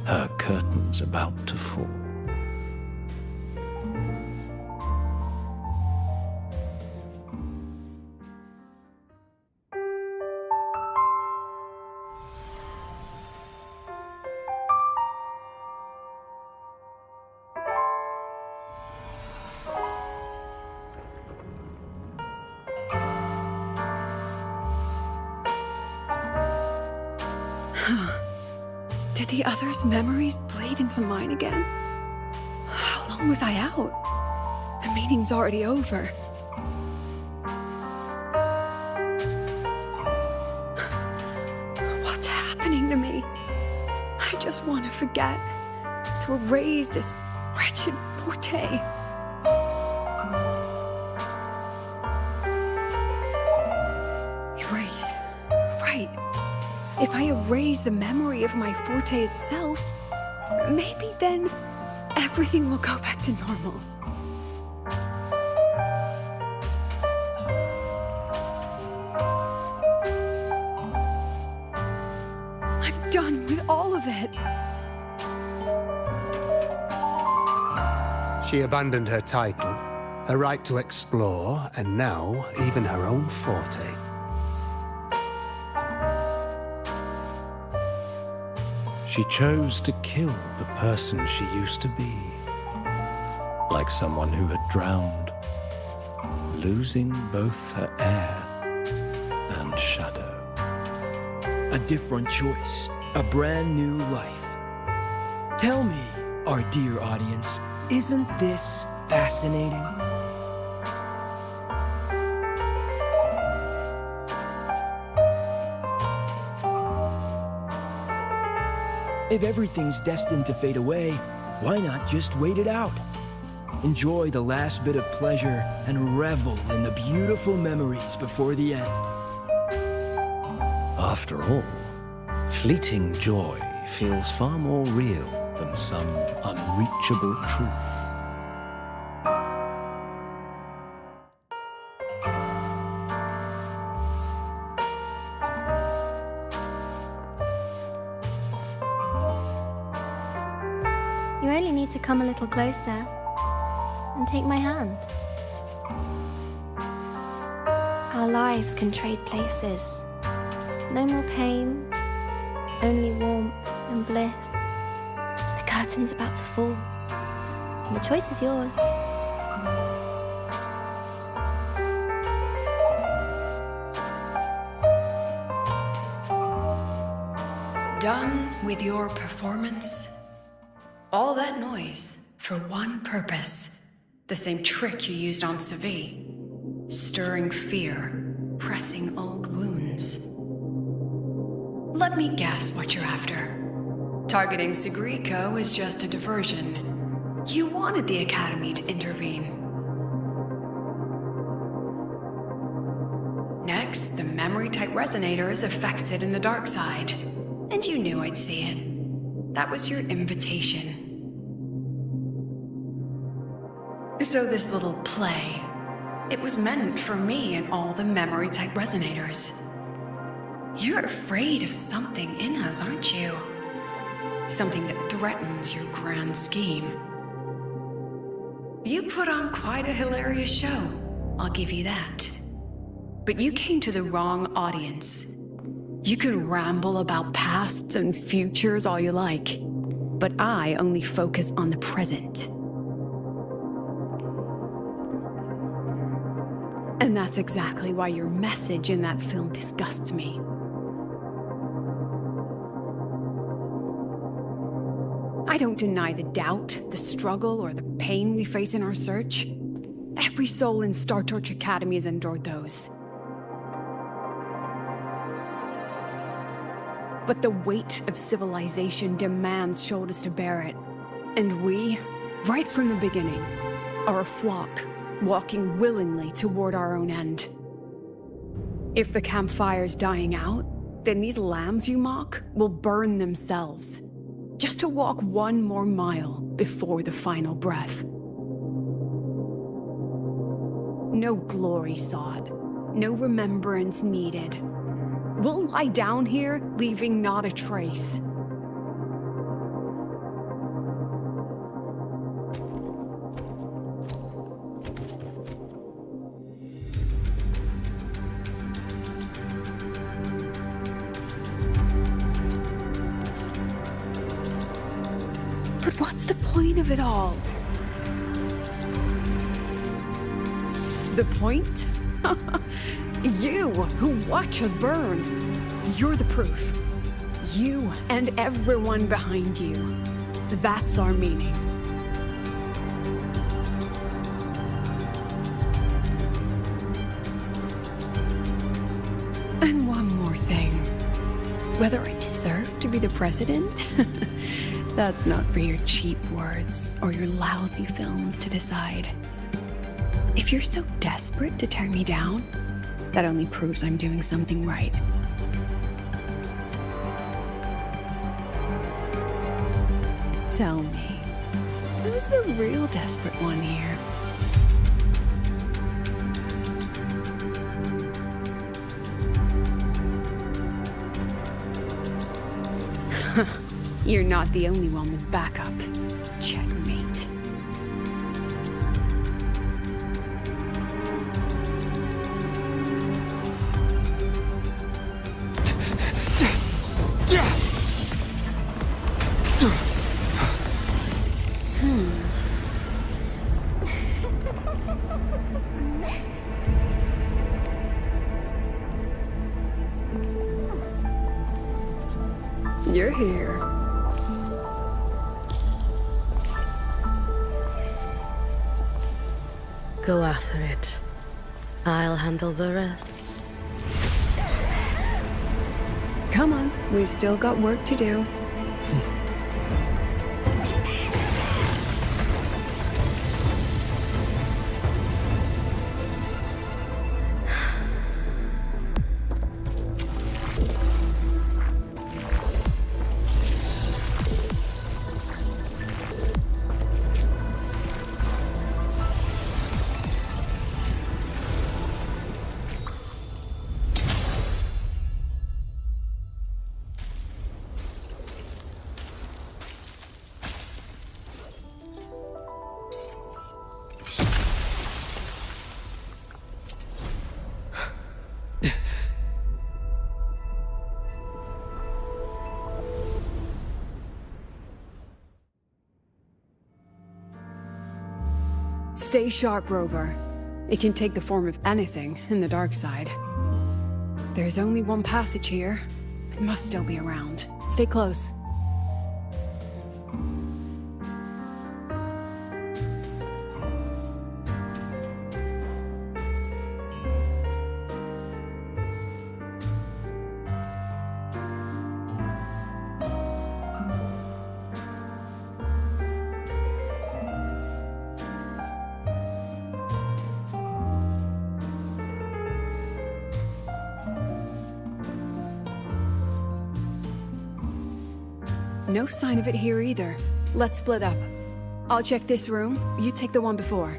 Her curtain's about to fall. Did the others' memories bleed into mine again? How long was I out? The meeting's already over. What's happening to me? I just want to forget, to erase this wretched forte. Erase. Right. If I erase the memory of my forte itself, maybe then everything will go back to normal. I'm done with all of it. She abandoned her title, her right to explore, and now even her own forte. She chose to kill the person she used to be, like someone who had drowned, losing both her air and shadow. A different choice, a brand new life. Tell me, our dear audience, isn't this fascinating? If everything's destined to fade away, why not just wait it out? Enjoy the last bit of pleasure and revel in the beautiful memories before the end. After all, fleeting joy feels far more real than some unreachable truth. You only need to come a little closer and take my hand. Our lives can trade places. No more pain, only warmth and bliss. The curtain's about to fall, and the choice is yours. Done with your performance? All that noise for one purpose. The same trick you used on Segue. Stirring fear, pressing old wounds. Let me guess what you're after. Targeting Segue is just a diversion. You wanted the Academy to intervene. Next, the memory-type resonator is affected in the dark side. And you knew I'd see it. That was your invitation. So this little play, it was meant for me and all the memory-type resonators. You're afraid of something in us, aren't you? Something that threatens your grand scheme. You put on quite a hilarious show, I'll give you that. But you came to the wrong audience. You can ramble about pasts and futures all you like, but I only focus on the present. And that's exactly why your message in that film disgusts me. I don't deny the doubt, the struggle, or the pain we face in our search. Every soul in Star Torch Academy has endured those. But the weight of civilization demands shoulders to bear it. And we, right from the beginning, are a flock, walking willingly toward our own end. If the campfire's dying out, then these lambs you mock will burn themselves, just to walk one more mile before the final breath. No glory sought. No remembrance needed. We'll lie down here, leaving not a trace. But what's the point of it all? The point? You, who watch us burn. You're the proof. You and everyone behind you. That's our meaning. And one more thing. Whether I deserve to be the president? That's not for your cheap words or your lousy films to decide. If you're so desperate to tear me down, that only proves I'm doing something right. Tell me, who's the real desperate one here? You're not the only one with backup. Checkmate. You're here. Go after it. I'll handle the rest. Come on, we've still got work to do. Stay sharp, Rover. It can take the form of anything in the dark side. There's only one passage here. It must still be around. Stay close. No sign of it here either. Let's split up. I'll check this room, you take the one before.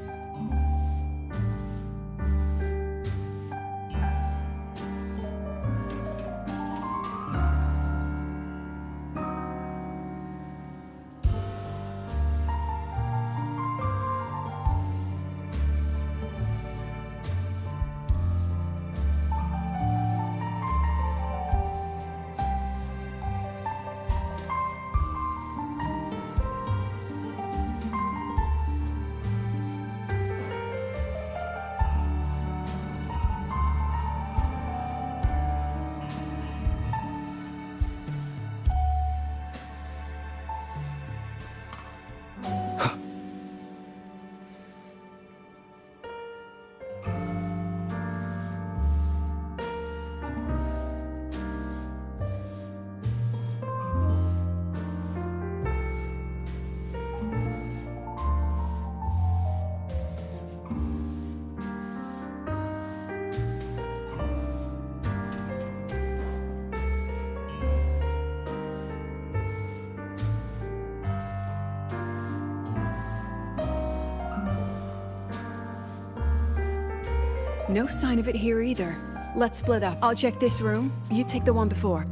No sign of it here either. Let's split up. I'll check this room. You take the one before.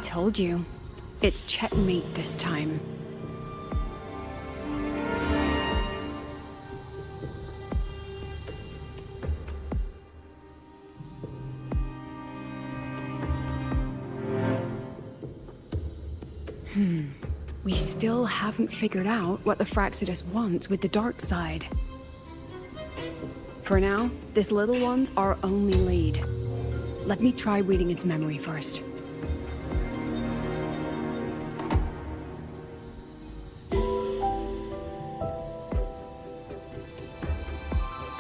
Told you. It's checkmate this time. We still haven't figured out what the Fraxidus wants with the dark side. For now, this little one's our only lead. Let me try reading its memory first.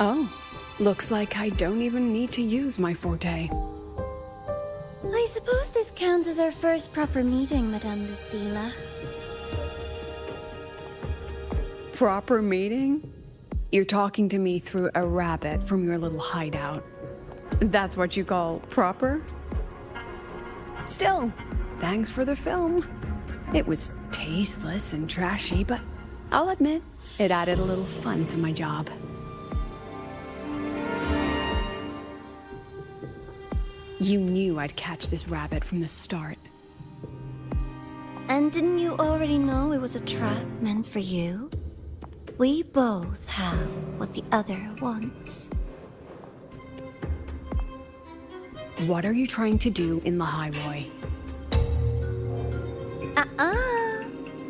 Oh, looks like I don't even need to use my forte. I suppose this counts as our first proper meeting, Madame Lucilla. Proper meeting? You're talking to me through a rabbit from your little hideout. That's what you call proper? Still, thanks for the film. It was tasteless and trashy, but I'll admit, it added a little fun to my job. You knew I'd catch this rabbit from the start. And didn't you already know it was a trap meant for you? We both have what the other wants. What are you trying to do in Lahai-Roi?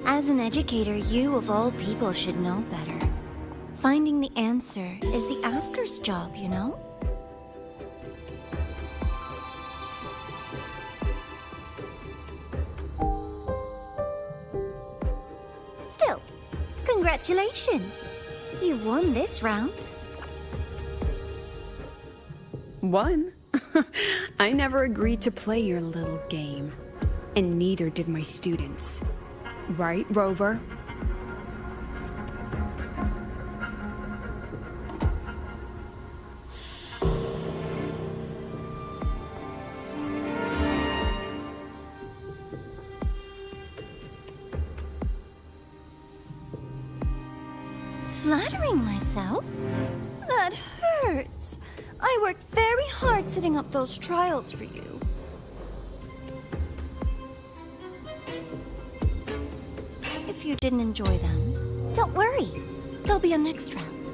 As an educator, you of all people should know better. Finding the answer is the asker's job, you know? Still, congratulations! You won this round. Won? I never agreed to play your little game. And neither did my students. Right, Rover? Flattering myself? That hurts. I worked very hard setting up those trials for you. If you didn't enjoy them, don't worry. There'll be a next round.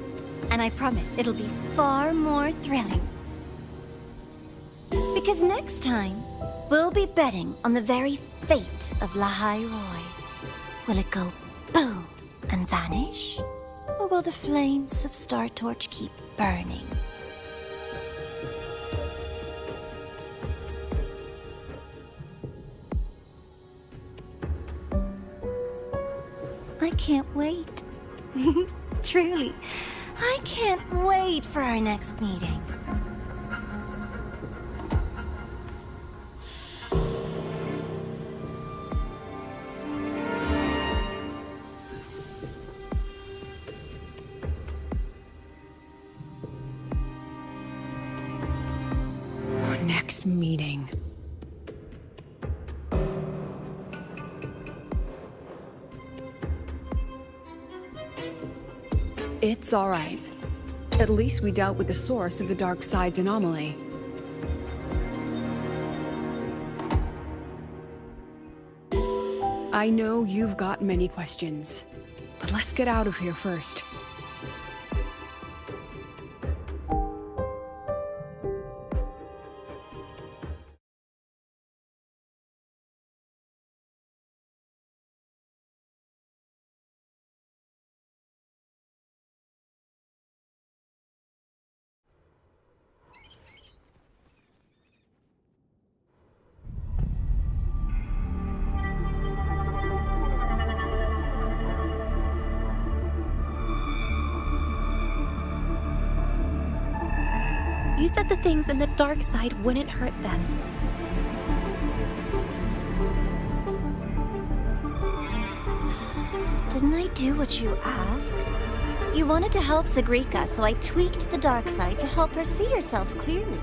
And I promise it'll be far more thrilling. Because next time, we'll be betting on the very fate of Lahai-Roi. Will it go boom and vanish? Or will the flames of Star Torch keep burning? I can't wait. Truly, I can't wait for our next meeting. Our next meeting. It's all right. At least we dealt with the source of the dark side's anomaly. I know you've got many questions, but let's get out of here first. You said the things in the dark side wouldn't hurt them. Didn't I do what you asked? You wanted to help Segrika, so I tweaked the dark side to help her see herself clearly.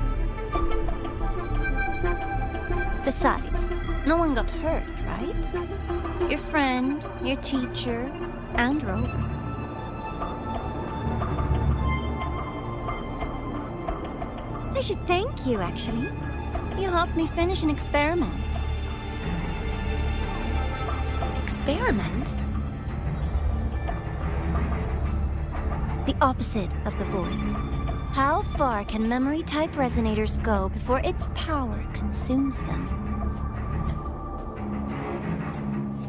Besides, no one got hurt, right? Your friend, your teacher, and Rover. I should thank you, actually. You helped me finish an experiment. Experiment? The opposite of the void. How far can memory-type resonators go before its power consumes them?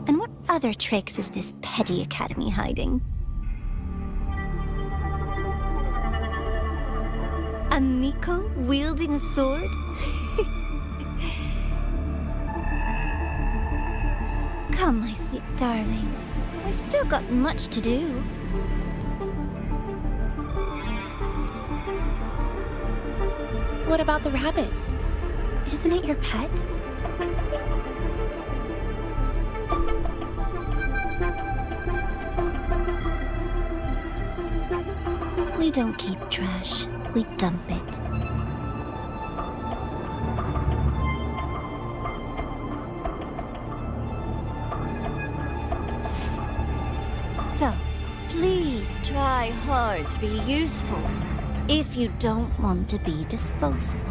And what other tricks is this petty academy hiding? A Miko wielding a sword? Come, my sweet darling. We've still got much to do. What about the rabbit? Isn't it your pet? We don't keep trash. We dump it. So, please try hard to be useful if you don't want to be disposable.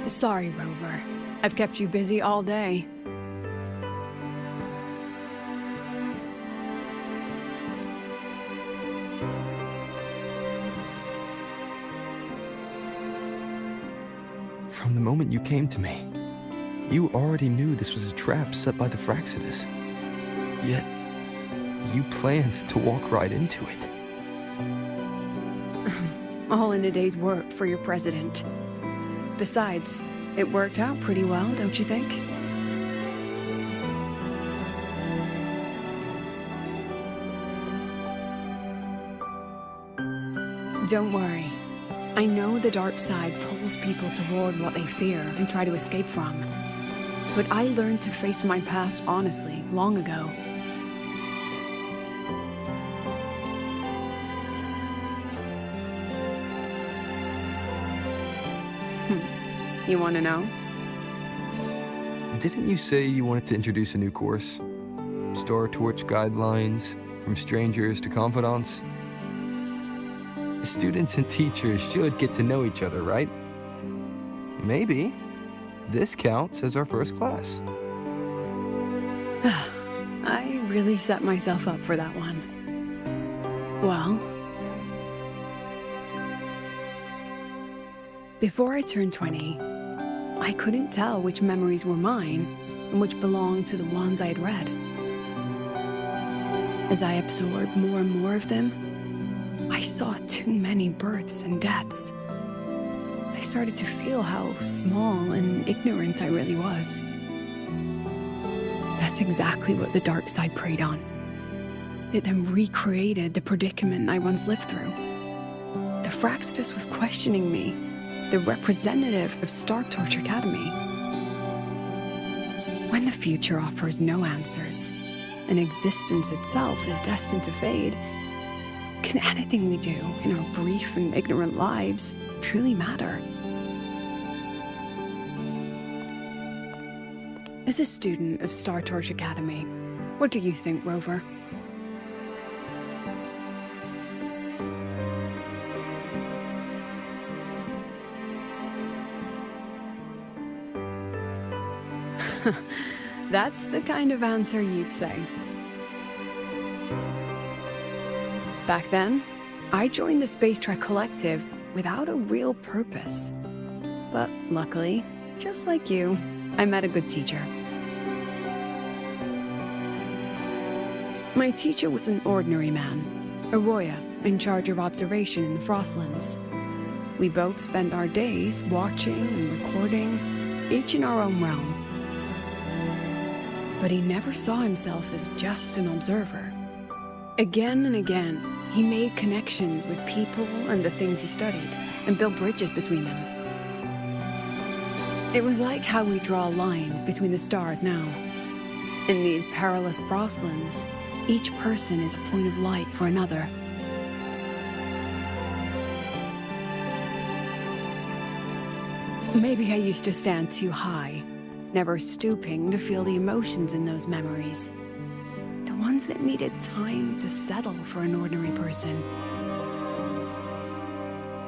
Sorry, Rover. I've kept you busy all day. From the moment you came to me, you already knew this was a trap set by the Fraxidus. Yet, you planned to walk right into it. All in a day's work for your president. Besides, it worked out pretty well, don't you think? Don't worry. I know the dark side pulls people toward what they fear and try to escape from. But I learned to face my past honestly long ago. You want to know? Didn't you say you wanted to introduce a new course? Star Torch guidelines, from strangers to confidants? Students and teachers should get to know each other, right? Maybe this counts as our first class. I really set myself up for that one. Well, before I turned 20, I couldn't tell which memories were mine and which belonged to the ones I had read. As I absorbed more and more of them, I saw too many births and deaths. I started to feel how small and ignorant I really was. That's exactly what the dark side preyed on. It then recreated the predicament I once lived through. The Fraxidus was questioning me, the representative of Star Torch Academy. When the future offers no answers, and existence itself is destined to fade, can anything we do in our brief and ignorant lives truly matter? As a student of Star Torch Academy, what do you think, Rover? That's the kind of answer you'd say. Back then, I joined the Space Trek Collective without a real purpose. But luckily, just like you, I met a good teacher. My teacher was an ordinary man, a Roya, in charge of observation in the Frostlands. We both spent our days watching and recording, each in our own realm. But he never saw himself as just an observer. Again and again, he made connections with people and the things he studied, and built bridges between them. It was like how we draw lines between the stars now. In these perilous Frostlands, each person is a point of light for another. Maybe I used to stand too high, never stooping to feel the emotions in those memories. The ones that needed time to settle for an ordinary person.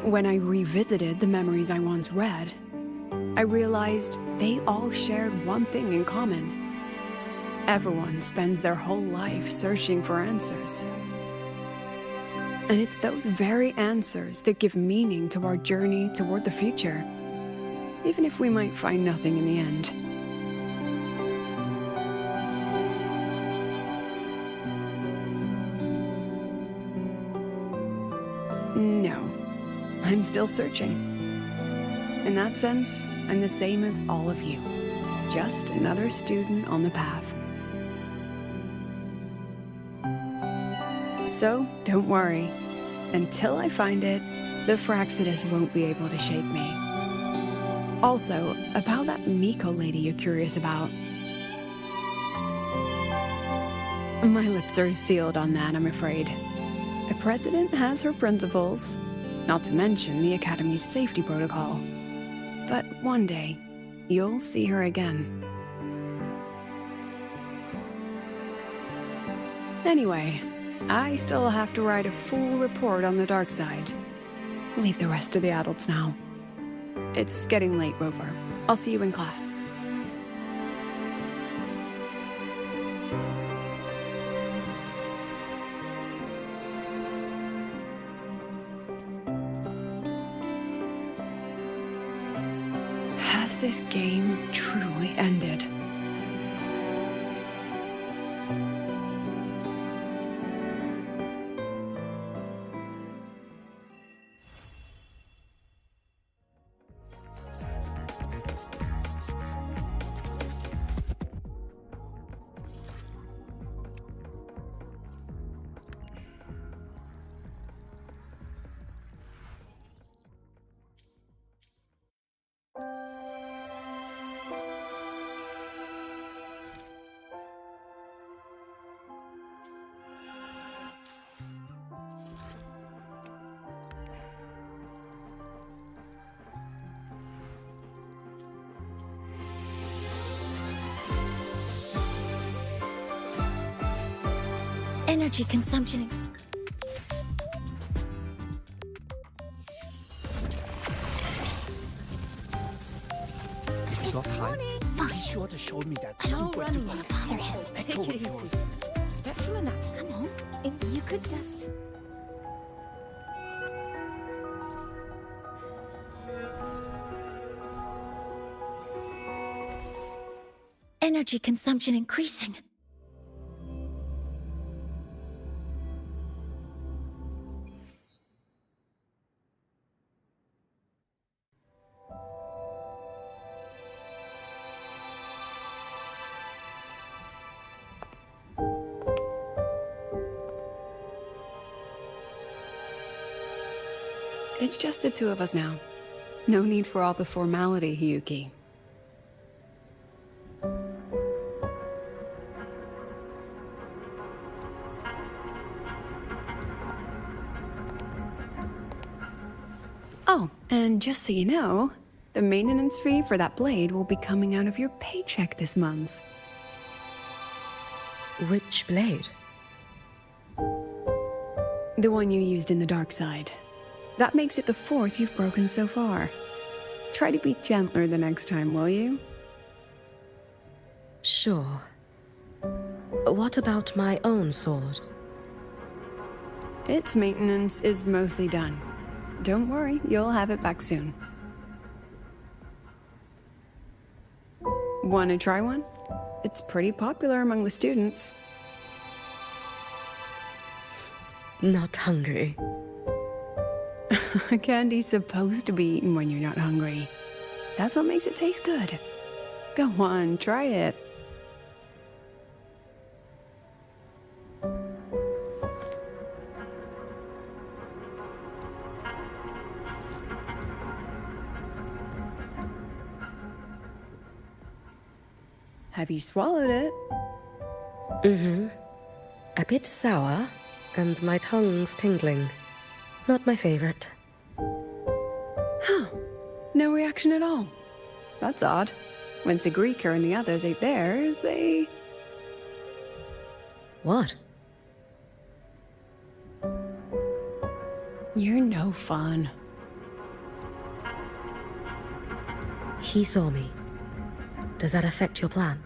When I revisited the memories I once read, I realized they all shared one thing in common. Everyone spends their whole life searching for answers. And it's those very answers that give meaning to our journey toward the future, even if we might find nothing in the end. No, I'm still searching. In that sense, I'm the same as all of you. Just another student on the path. So, don't worry. Until I find it, the Fraxidus won't be able to shape me. Also, about that Miko lady you're curious about. My lips are sealed on that, I'm afraid. A president has her principles, not to mention the Academy's safety protocol. But one day, you'll see her again. Anyway, I still have to write a full report on the dark side. Leave the rest to the adults now. It's getting late, Rover. I'll see you in class. Has this game truly ended? Energy consumption. It's morning. Fine. Be sure to show me that I don't super really duper want to bother him. powerful Take echo it of easy. yours. Spectral analysis. Come on. If you could just... Energy consumption increasing. It's just the two of us now. No need for all the formality, Hiyuki. Oh, and just so you know, the maintenance fee for that blade will be coming out of your paycheck this month. Which blade? The one you used in the dark side. That makes it the fourth you've broken so far. Try to be gentler the next time, will you? Sure. What about my own sword? Its maintenance is mostly done. Don't worry, you'll have it back soon. Want to try one? It's pretty popular among the students. Not hungry. Candy's supposed to be eaten when you're not hungry. That's what makes it taste good. Go on, try it. Have you swallowed it? Mm-hmm. A bit sour, and my tongue's tingling. Not my favorite. Huh. No reaction at all. That's odd. When Segue and the others ate theirs, they... What? You're no fun. He saw me. Does that affect your plan?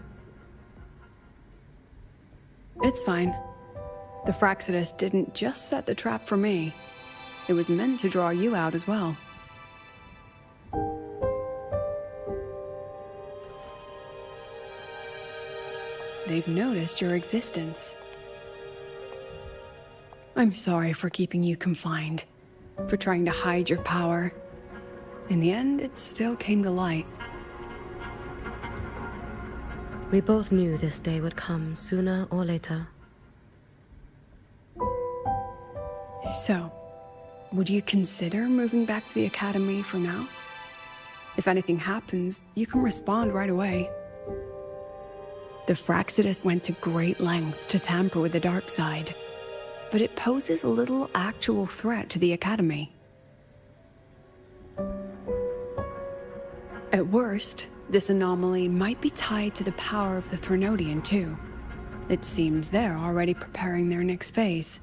It's fine. The Fraxidus didn't just set the trap for me. It was meant to draw you out as well. They've noticed your existence. I'm sorry for keeping you confined, for trying to hide your power. In the end, it still came to light. We both knew this day would come sooner or later. So, would you consider moving back to the Academy for now? If anything happens, you can respond right away. The Fraxidus went to great lengths to tamper with the dark side, but it poses a little actual threat to the Academy. At worst, this anomaly might be tied to the power of the Threnodian too. It seems they're already preparing their next phase.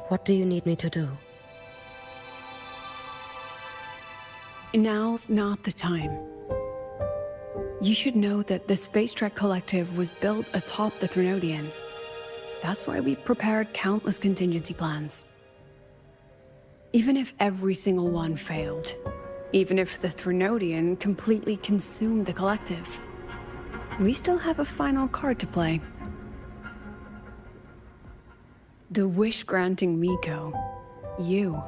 What do you need me to do? Now's not the time. You should know that the Space Trek Collective was built atop the Threnodian. That's why we've prepared countless contingency plans. Even if every single one failed, even if the Threnodian completely consumed the Collective, we still have a final card to play. The wish-granting Miko, you.